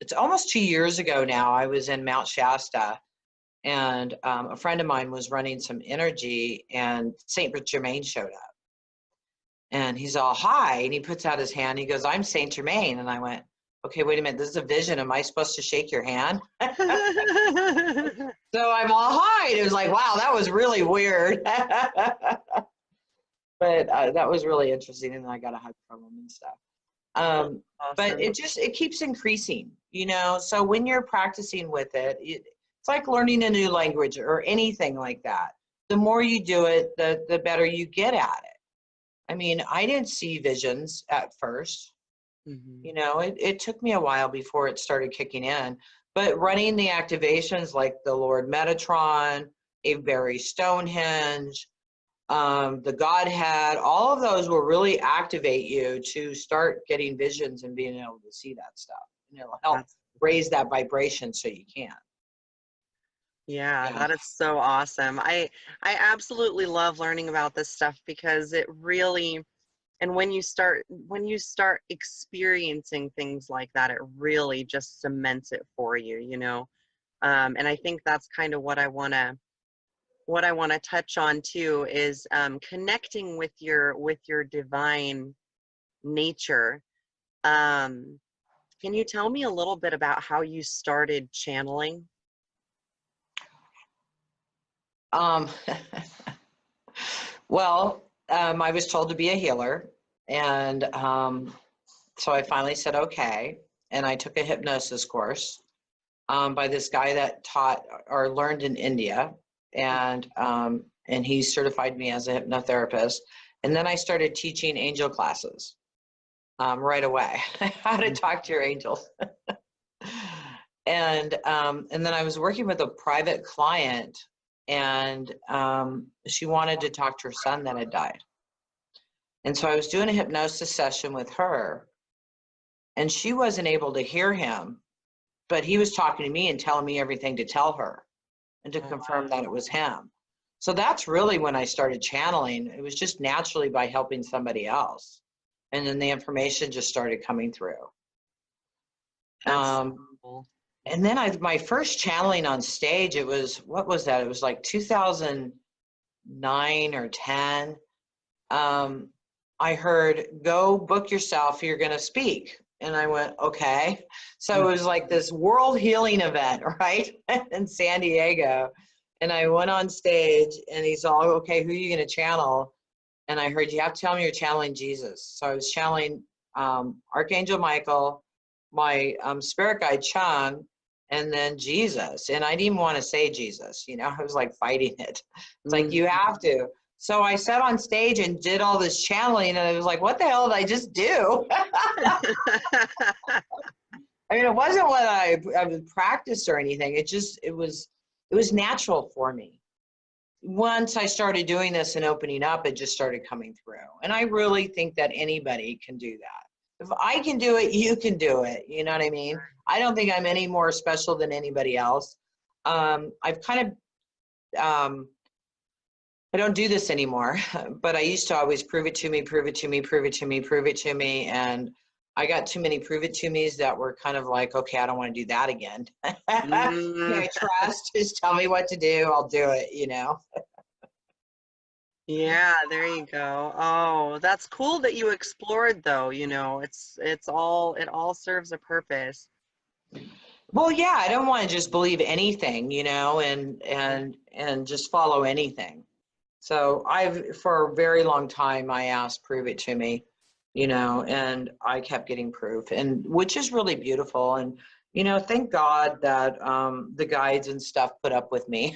It's almost 2 years ago now. I was in Mount Shasta, and a friend of mine was running some energy, and Saint Germain showed up. And he's all, hi, and he puts out his hand. He goes, I'm Saint Germain. And I went, okay, wait a minute, this is a vision. Am I supposed to shake your hand? So I'm all, hi. And it was like, wow, that was really weird. But that was really interesting. And then I got a hug from him and stuff. But Awesome. it keeps increasing, you know. So when you're practicing with it, it's like learning a new language or anything like that. The more you do it, the better you get at it. I mean, I didn't see visions at first. You Mhm. know, it took me a while before it started kicking in. But running the activations like the Lord Metatron, Avebury Stonehenge, the Godhead, all of those will really activate you to start getting visions and being able to see that stuff. And it'll help That's raise that vibration so you can. Yeah, Yeah. that is so awesome. I absolutely love learning about this stuff, because it really, and when you start experiencing things like that, it really just cements it for you. And I think that's kind of what I want to touch on too, is connecting with your divine nature. Um, can you tell me a little bit about how you started channeling? Um, Well, I was told to be a healer, and so I finally said okay, and I took a hypnosis course by this guy that taught or learned in India, and he certified me as a hypnotherapist. And then I started teaching angel classes right away, how to talk to your angels. And then I was working with a private client, and she wanted to talk to her son that had died. And so I was doing a hypnosis session with her, and she wasn't able to hear him, but he was talking to me and telling me everything to tell her and to confirm that it was him. So that's really when I started channeling. It was just naturally by helping somebody else. And then the information just started coming through. That's cool. And then my first channeling on stage, it was, what was that? It was like 2009 or 10. I heard, go book yourself, you're going to speak. And I went, okay. So it was like this world healing event, right? In San Diego. And I went on stage, and he's all, okay, who are you going to channel? And I heard, you have to tell me you're channeling Jesus. So I was channeling Archangel Michael, my spirit guide Chung, and then Jesus. And I didn't even want to say Jesus, you know, I was like fighting it. It's like, you have to. So I sat on stage and did all this channeling, and I was like, what the hell did I just do? I mean, it wasn't what I practiced or anything. It was natural for me. Once I started doing this and opening up, it just started coming through. And I really think that anybody can do that. If I can do it, you can do it. You know what I mean? I don't think I'm any more special than anybody else. I've kind of, I don't do this anymore, but I used to always prove it to me, prove it to me, prove it to me, prove it to me. And I got too many prove it to me's that were kind of like, okay, I don't want to do that again. I trust, just tell me what to do, I'll do it, you know? Yeah, there you go. Oh, that's cool that you explored though, you know, it all serves a purpose. Well, yeah, I don't want to just believe anything, you know, and just follow anything. So for a very long time, I asked, prove it to me, you know, and I kept getting proof, and which is really beautiful. And, you know, thank God that the guides and stuff put up with me.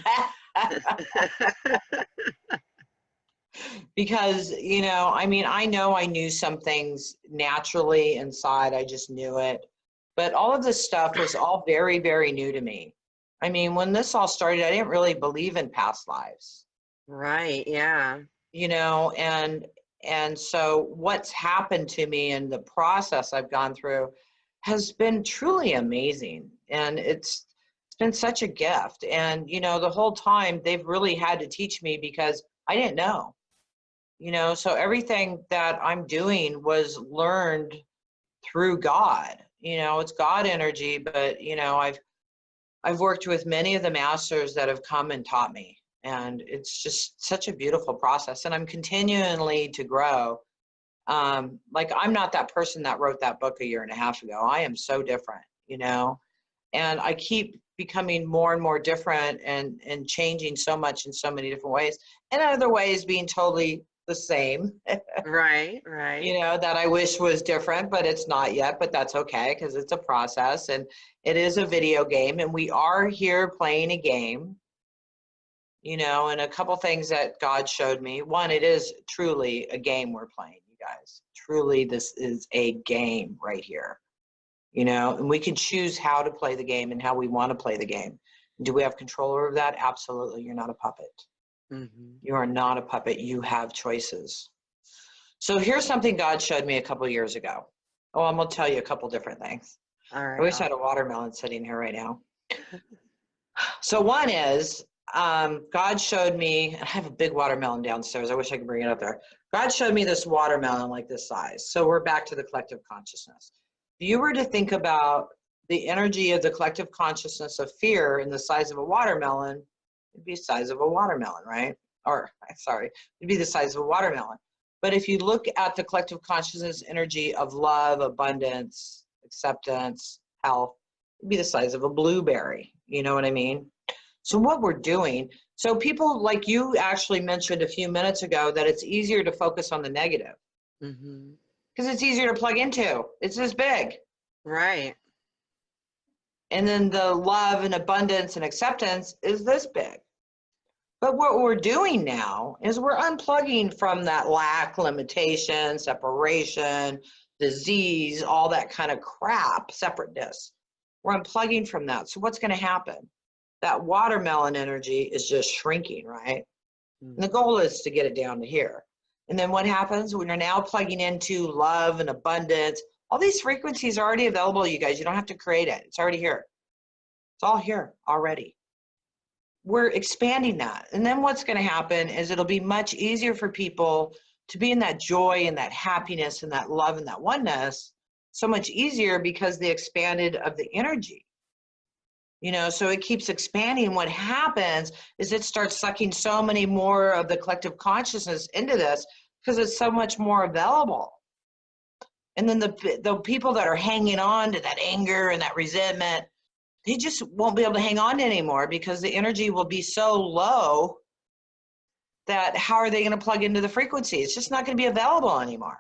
Because, you know I know I knew some things naturally inside, I just knew it. But all of this stuff was all very, very new to me. I mean, when this all started, I didn't really believe in past lives. Right, yeah. You know, and so what's happened to me and the process I've gone through has been truly amazing. And it's been such a gift. And, you know, the whole time they've really had to teach me because I didn't know. You know, so everything that I'm doing was learned through God. You know, it's God energy, but, you know, I've worked with many of the masters that have come and taught me, and it's just such a beautiful process, and I'm continually to grow. Like, I'm not that person that wrote that book a year and a half ago. I am so different, you know, and I keep becoming more and more different and changing so much in so many different ways, and other ways being totally the same. Right, You know, that I wish was different, but it's not yet, but that's okay, because it's a process, and it is a video game, and we are here playing a game, you know. And a couple things that God showed me. One, it is truly a game we're playing, you guys. Truly, this is a game right here, you know, and we can choose how to play the game and how we want to play the game. Do we have control over that? Absolutely. You're not a puppet. You are not a puppet. You have choices. So here's something God showed me a couple years ago. Oh, I'm going to tell you a couple different things. All right. I wish I had a watermelon sitting here right now. So one is, God showed me, I have a big watermelon downstairs. I wish I could bring it up there. God showed me this watermelon like this size. So we're back to the collective consciousness. If you were to think about the energy of the collective consciousness of fear in the size of a watermelon, it'd be the size of a watermelon, right? Or, sorry, it'd be the size of a watermelon. But if you look at the collective consciousness energy of love, abundance, acceptance, health, it'd be the size of a blueberry. You know what I mean? So what we're doing, so people like you actually mentioned a few minutes ago that it's easier to focus on the negative Mm-hmm. because it's easier to plug into. It's this big. Right. And then the love and abundance and acceptance is this big. But what we're doing now is we're unplugging from that lack, limitation, separation, disease, all that kind of crap, separateness. We're unplugging from that. So what's going to happen? That watermelon energy is just shrinking, right? And the goal is to get it down to here. And then what happens when you're now plugging into love and abundance? All these frequencies are already available, you guys. You don't have to create it. It's already here. It's all here already. We're expanding that. And then what's going to happen is it'll be much easier for people to be in that joy and that happiness and that love and that oneness. So much easier because they expanded of the energy. You know, so it keeps expanding. What happens is it starts sucking so many more of the collective consciousness into this because it's so much more available. And then the people that are hanging on to that anger and that resentment, they just won't be able to hang on anymore because the energy will be so low that how are they going to plug into the frequency? It's just not going to be available anymore.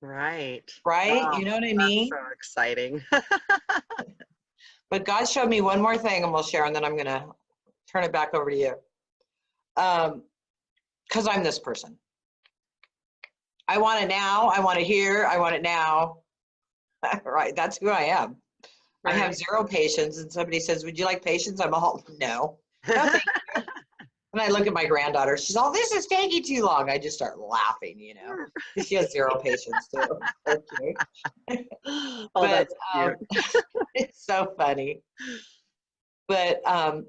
Right. Right? Oh, You know what I that's mean? so exciting. But God showed me one more thing, and we'll share, and then I'm going to turn it back over to you. Because I'm this person. I want it now. I want it here. I want it now. Right. That's who I am. Right. I have zero patience, and somebody says, "Would you like patience?" I'm all, no. No, thank you. And I look at my granddaughter. She's all, "This is taking too long." I just start laughing, you know, because she has zero patience too. So cute. Oh, But that's cute. it's so funny. But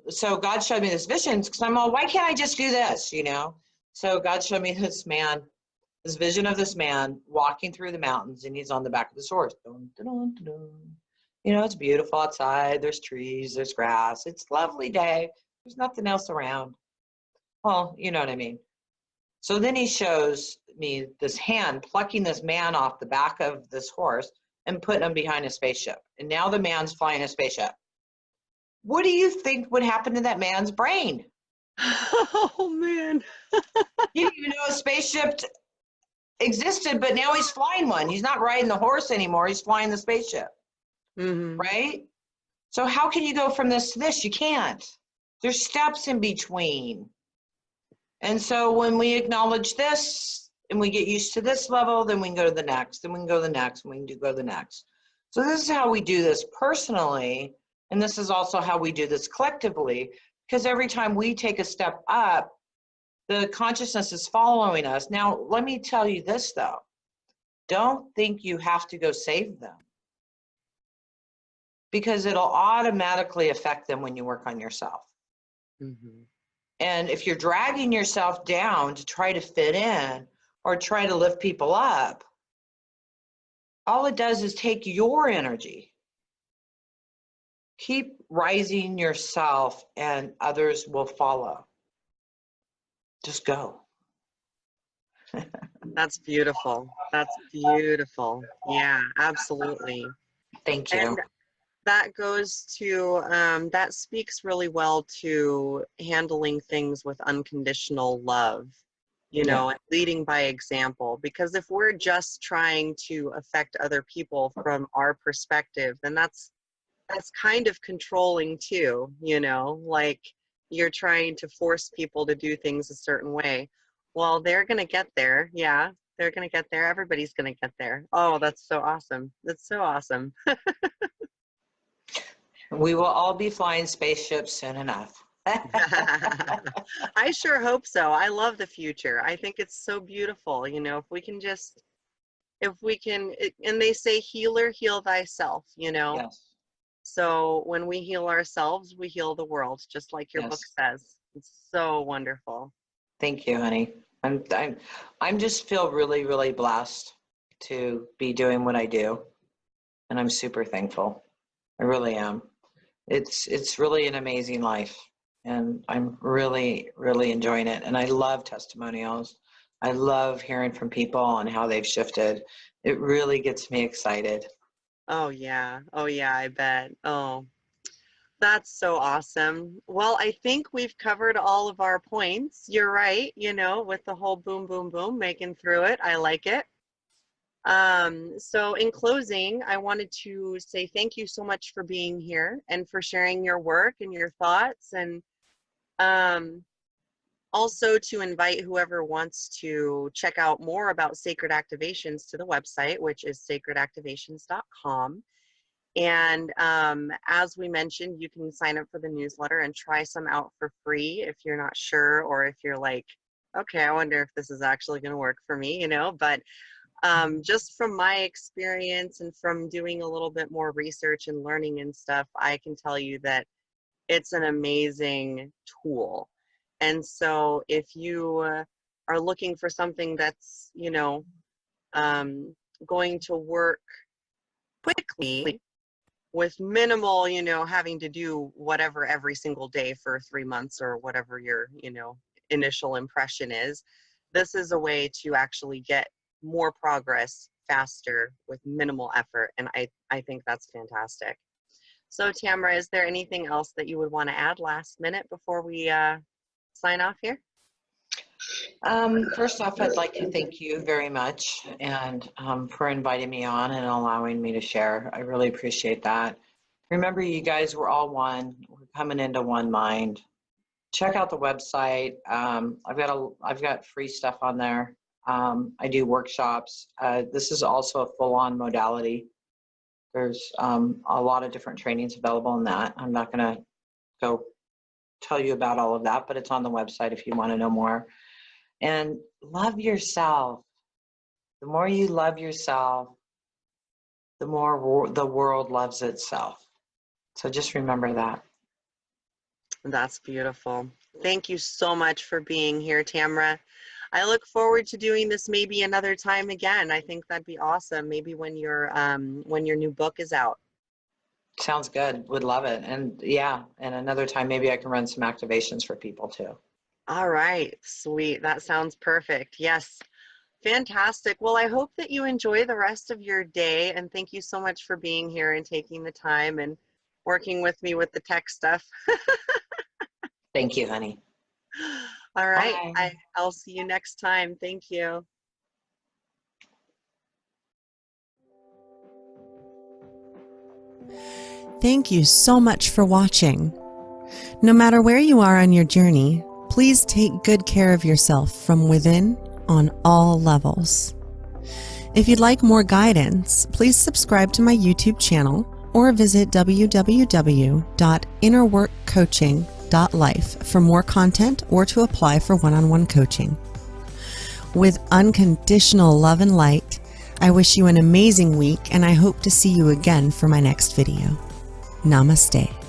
so God showed me this vision because I'm all, why can't I just do this, you know? So God showed me this man, this vision of this man walking through the mountains, and he's on the back of this horse. Dun, dun, dun, dun, dun. You know, it's beautiful outside. There's trees, there's grass. It's a lovely day. There's nothing else around. Well, you know what I mean. So then he shows me this hand plucking this man off the back of this horse and putting him behind a spaceship. And now the man's flying a spaceship. What do you think would happen to that man's brain? Oh, man. He didn't even know a spaceship existed, but now he's flying one. He's not riding the horse anymore. He's flying the spaceship, Mm-hmm. right? So how can you go from this to this? You can't. There's steps in between. And so when we acknowledge this and we get used to this level, then we can go to the next, then we can go to the next, and we can go to the next. So this is how we do this personally, and this is also how we do this collectively, because every time we take a step up, the consciousness is following us. Now, let me tell you this, though. Don't think you have to go save them, because it'll automatically affect them when you work on yourself. Mm-hmm. And if you're dragging yourself down to try to fit in or try to lift people up, all it does is take your energy. Keep rising yourself and others will follow. Just go. That's beautiful. That's beautiful. Yeah, absolutely. Thank you. And that goes to, that speaks really well to handling things with unconditional love, you know, and leading by example. Because if we're just trying to affect other people from our perspective, then that's kind of controlling too, you know, like you're trying to force people to do things a certain way. Well, they're going to get there. Yeah, they're going to get there. Everybody's going to get there. Oh, that's so awesome. That's so awesome. We will all be flying spaceships soon enough. I sure hope so. I love the future. I think it's so beautiful. You know, if we can just, and they say, healer, heal thyself, you know? Yes. So when we heal ourselves, we heal the world, just like your book Yes. says. It's so wonderful. Thank you, honey. I'm just feel really, really blessed to be doing what I do. And I'm super thankful. I really am. It's really an amazing life. And I'm really, really enjoying it. And I love testimonials. I love hearing from people on how they've shifted. It really gets me excited. Oh yeah. Oh yeah, I bet. Oh, That's so awesome. Well, I think we've covered all of our points. You're right, with the whole boom, boom, boom, making through it. I like it. So in closing, I wanted to say thank you so much for being here and for sharing your work and your thoughts, and um, also to invite whoever wants to check out more about Sacred Activations to the website, which is sacredactivations.com. And as we mentioned, you can sign up for the newsletter and try some out for free if you're not sure, or if you're like, okay, I wonder if this is actually going to work for me, but just from my experience and from doing a little bit more research and learning and stuff, I can tell you that it's an amazing tool. And so if you are looking for something that's, going to work quickly with minimal, having to do whatever every single day for 3 months or whatever your, initial impression is, this is a way to actually get more progress faster with minimal effort. And I think that's fantastic. So Tamra, is there anything else that you would want to add last minute before we sign off here? First off, I'd like to thank you very much and for inviting me on and allowing me to share. I really appreciate that. Remember, you guys, we're all one. We're coming into one mind. Check out the website. I've got free stuff on there. I do workshops. This is also a full-on modality. There's a lot of different trainings available in that. I'm not going to go tell you about all of that, but it's on the website if you want to know more. And love yourself. The more you love yourself, the more the world loves itself. So just remember that. That's beautiful. Thank you so much for being here, Tamra. I look forward to doing this maybe another time again. I think that'd be awesome. Maybe when your new book is out. Sounds good. Would love it. And yeah, and another time maybe I can run some activations for people too. All right, sweet. That sounds perfect. Yes. Fantastic. Well, I hope that you enjoy the rest of your day, and thank you so much for being here and taking the time and working with me with the tech stuff. Thank you, honey. All right. Bye. I'll see you next time. Thank you. Thank you so much for watching. No matter where you are on your journey, please take good care of yourself from within on all levels. If you'd like more guidance, please subscribe to my YouTube channel or visit www.innerworkcoaching.life for more content or to apply for one-on-one coaching. With unconditional love and light, I wish you an amazing week, and I hope to see you again for my next video. Namaste.